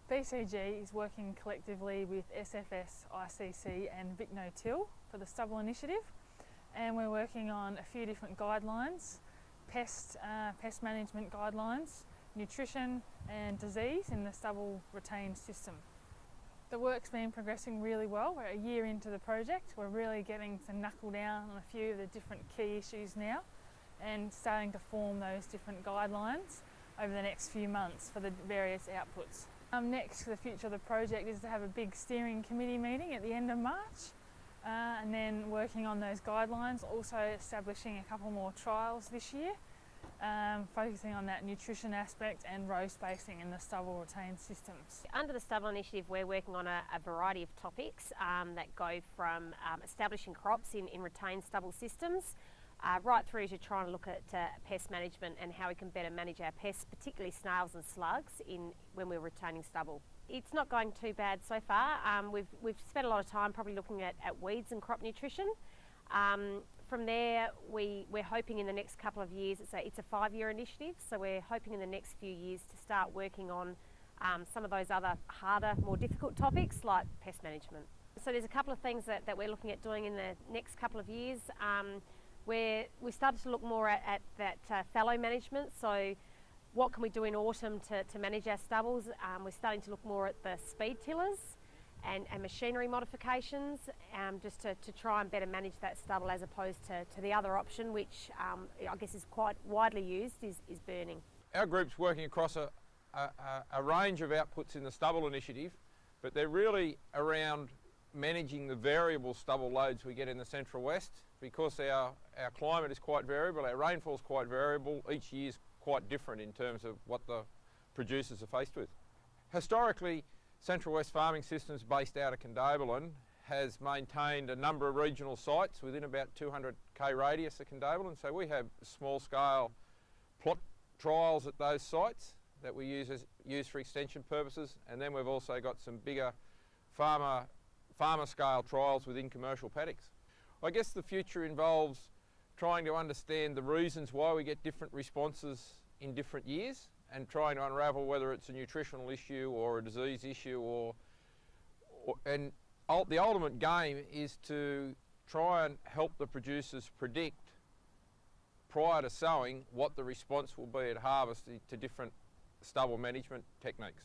BCG is working collectively with SFS, ICC and Vic No Till for the Stubble initiative, and we're working on a few different guidelines, pest management guidelines, nutrition and disease in the stubble retained system. The work's been progressing really well. We're a year into the project. We're really getting to knuckle down on a few of the different key issues now and starting to form those different guidelines over the next few months for the various outputs. Next for the future of the project is to have a big steering committee meeting at the end of March, and then working on those guidelines, also establishing a couple more trials this year, focusing on that nutrition aspect and row spacing in the stubble retained systems. Under the Stubble initiative, we're working on a variety of topics that go from establishing crops in retained stubble systems, right through to trying to look at pest management and how we can better manage our pests, particularly snails and slugs, when we're retaining stubble. It's not going too bad so far. We've spent a lot of time probably looking at weeds and crop nutrition. From there, we're hoping in the next couple of years, it's a 5-year initiative, so we're hoping in the next few years to start working on some of those other harder, more difficult topics like pest management. So there's a couple of things that we're looking at doing in the next couple of years. We started to look more at that fallow management, so what can we do in autumn to manage our stubbles? We're starting to look more at the speed tillers and machinery modifications, just to try and better manage that stubble as opposed to the other option, which I guess is quite widely used, is burning. Our group's working across a range of outputs in the stubble initiative, but they're really around managing the variable stubble loads we get in the Central West. Because our climate is quite variable, our rainfall is quite variable, each year is quite different in terms of what the producers are faced with. Historically, Central West Farming Systems, based out of Condobolin, has maintained a number of regional sites within about 200k radius of Condobolin, so we have small scale plot trials at those sites that we use for extension purposes, and then we've also got some bigger farmer scale trials within commercial paddocks. I guess the future involves trying to understand the reasons why we get different responses in different years and trying to unravel whether it's a nutritional issue or a disease issue and the ultimate game is to try and help the producers predict prior to sowing what the response will be at harvest to different stubble management techniques.